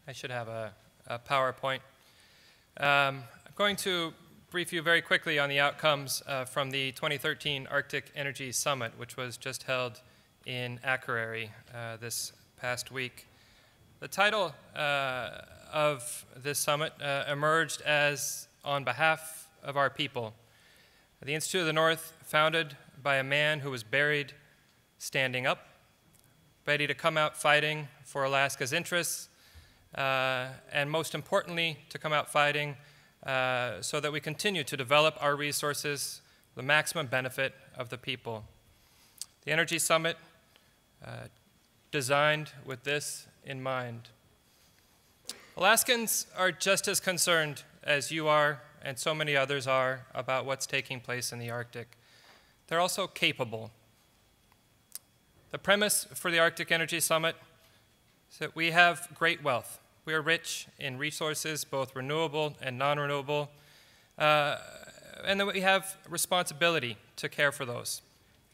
I should have a PowerPoint. I'm going to brief you very quickly on the outcomes from the 2013 Arctic Energy Summit, which was just held in Akureyri this past week. The title of this summit emerged as "On Behalf of Our People." The Institute of the North, founded by a man who was buried standing up, ready to come out fighting for Alaska's interests, and most importantly, to come out fighting so that we continue to develop our resources for the maximum benefit of the people. The Energy Summit designed with this in mind. Alaskans are just as concerned as you are and so many others are about what's taking place in the Arctic. They're also capable. The premise for the Arctic Energy Summit is that we have great wealth. We are rich in resources, both renewable and non-renewable, and that we have responsibility to care for those,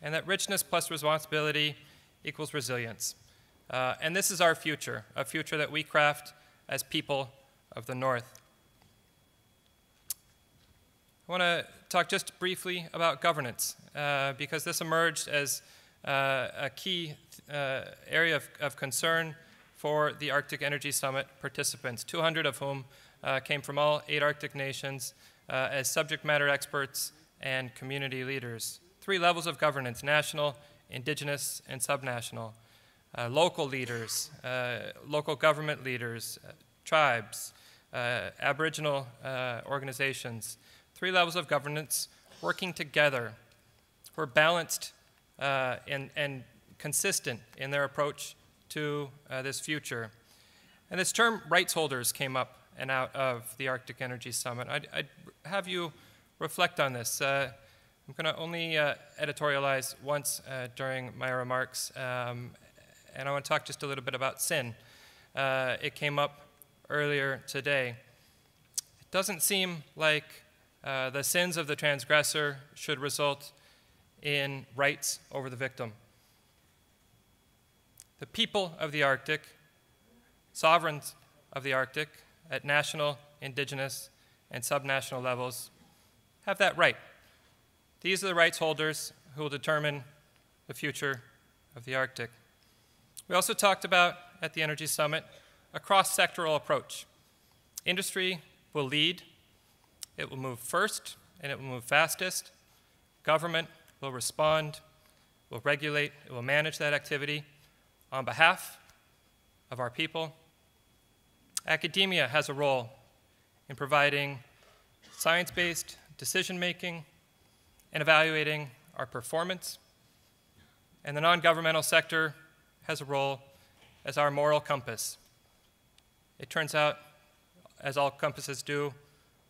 and that richness plus responsibility equals resilience. And this is our future, a future that we craft as people of the North. I want to talk just briefly about governance, because this emerged as a key area of concern for the Arctic Energy Summit participants, 200 of whom came from all 8 Arctic nations as subject matter experts and community leaders. 3 levels of governance: national, indigenous, and subnational. Local leaders, local government leaders, tribes, Aboriginal organizations. 3 levels of governance working together, who are balanced and consistent in their approach to this future. And this term rights holders came up and out of the Arctic Energy Summit. I'd have you reflect on this. I'm going to only editorialize once during my remarks, and I want to talk just a little bit about sin. It came up earlier today. It doesn't seem like the sins of the transgressor should result in rights over the victim. The people of the Arctic, sovereigns of the Arctic at national, indigenous, and subnational levels, have that right. These are the rights holders who will determine the future of the Arctic. We also talked about, at the Energy Summit, a cross-sectoral approach. Industry will lead, it will move first, and it will move fastest. Government will respond, will regulate, it will manage that activity on behalf of our people. Academia has a role in providing science-based decision-making and evaluating our performance. And the non-governmental sector has a role as our moral compass. It turns out, as all compasses do,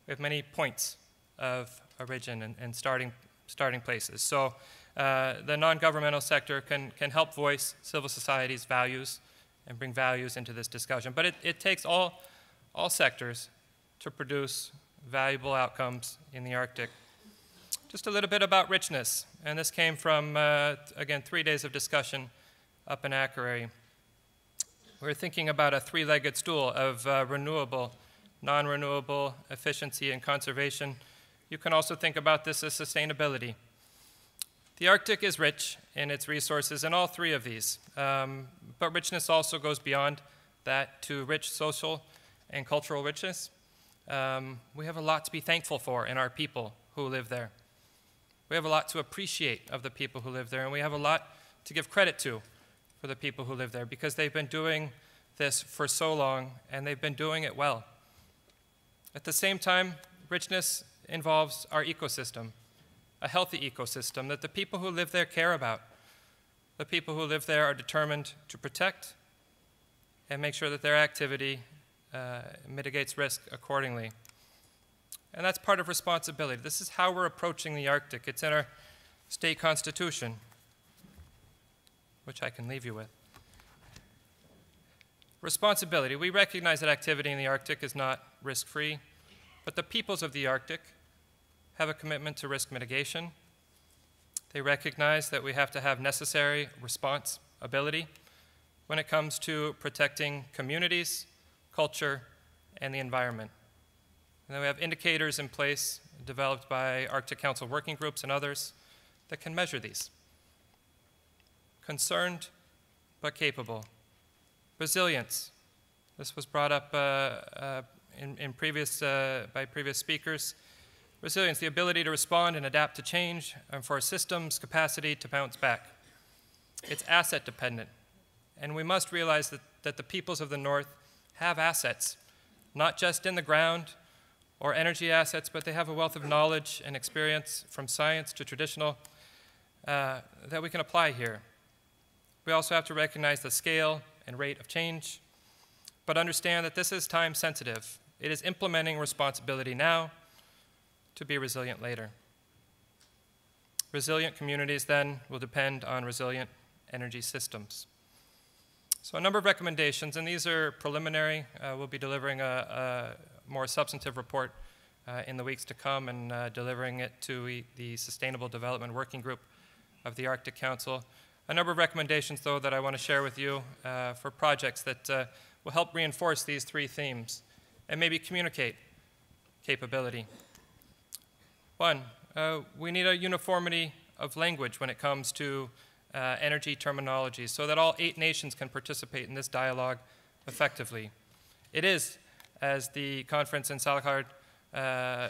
we have many points of origin and starting places. So the non-governmental sector can help voice civil society's values and bring values into this discussion. But it takes all sectors to produce valuable outcomes in the Arctic. Just a little bit about richness, and this came from, again, 3 days of discussion up in Akureyri. We're thinking about a 3-legged stool of renewable, non-renewable, efficiency, and conservation. You can also think about this as sustainability. The Arctic is rich in its resources in all 3 of these, but richness also goes beyond that to rich social and cultural richness. We have a lot to be thankful for in our people who live there. We have a lot to appreciate of the people who live there, and we have a lot to give credit to for the people who live there, because they've been doing this for so long, and they've been doing it well. At the same time, richness involves our ecosystem, a healthy ecosystem that the people who live there care about. The people who live there are determined to protect and make sure that their activity mitigates risk accordingly. And that's part of responsibility. This is how we're approaching the Arctic. It's in our state constitution, which I can leave you with. Responsibility. We recognize that activity in the Arctic is not risk-free, but the peoples of the Arctic have a commitment to risk mitigation. They recognize that we have to have necessary response ability when it comes to protecting communities, culture, and the environment. And then we have indicators in place developed by Arctic Council working groups and others that can measure these. Concerned but capable. Resilience. This was brought up by previous speakers. Resilience, the ability to respond and adapt to change, and for a system's capacity to bounce back. It's asset dependent, and we must realize that the peoples of the North have assets, not just in the ground or energy assets, but they have a wealth of knowledge and experience from science to traditional that we can apply here. We also have to recognize the scale and rate of change, but understand that this is time sensitive. It is implementing responsibility now to be resilient later. Resilient communities then will depend on resilient energy systems. So a number of recommendations, and these are preliminary. We'll be delivering a more substantive report in the weeks to come and delivering it to the Sustainable Development Working Group of the Arctic Council. A number of recommendations, though, that I want to share with you for projects that will help reinforce these three themes and maybe communicate capability. One, we need a uniformity of language when it comes to energy terminology so that all 8 nations can participate in this dialogue effectively. It is, as the conference in Salakard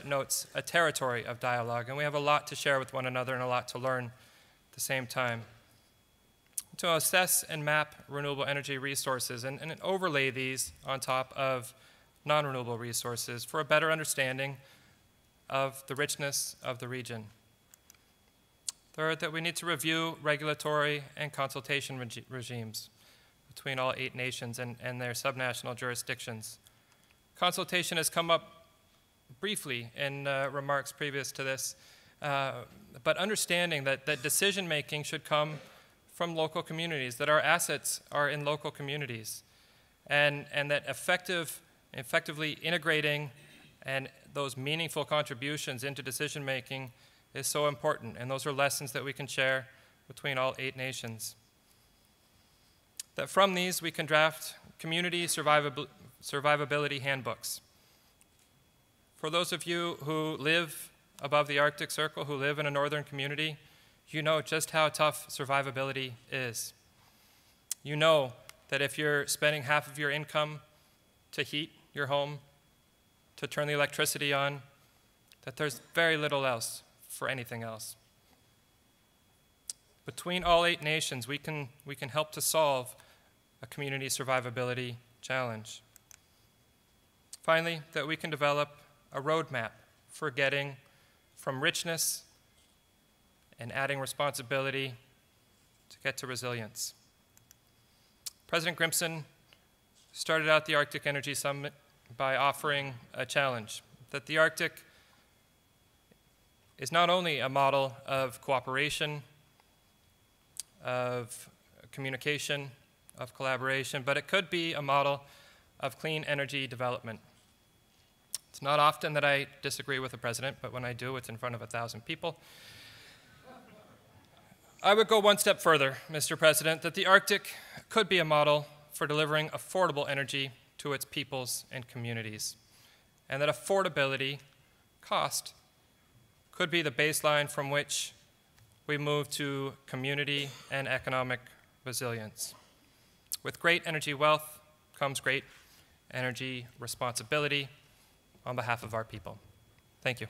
notes, a territory of dialogue, and we have a lot to share with one another and a lot to learn at the same time. To assess and map renewable energy resources and overlay these on top of non-renewable resources for a better understanding of the richness of the region. Third, that we need to review regulatory and consultation regimes between all 8 nations and their subnational jurisdictions. Consultation has come up briefly in remarks previous to this, but understanding that decision-making should come from local communities, that our assets are in local communities, and that effectively integrating and those meaningful contributions into decision-making is so important, and those are lessons that we can share between all 8 nations. That from these we can draft community survivability handbooks. For those of you who live above the Arctic Circle, who live in a northern community, you know just how tough survivability is. You know that if you're spending half of your income to heat your home, to turn the electricity on, that there's very little else for anything else. Between all 8 nations, we can help to solve a community survivability challenge. Finally, that we can develop a roadmap for getting from richness and adding responsibility to get to resilience. President Grimson started out the Arctic Energy Summit by offering a challenge, that the Arctic is not only a model of cooperation, of communication, of collaboration, but it could be a model of clean energy development. It's not often that I disagree with the president, but when I do, it's in front of 1,000 people. I would go one step further, Mr. President, that the Arctic could be a model for delivering affordable energy to its peoples and communities, and that affordability, cost, could be the baseline from which we move to community and economic resilience. With great energy wealth comes great energy responsibility on behalf of our people. Thank you.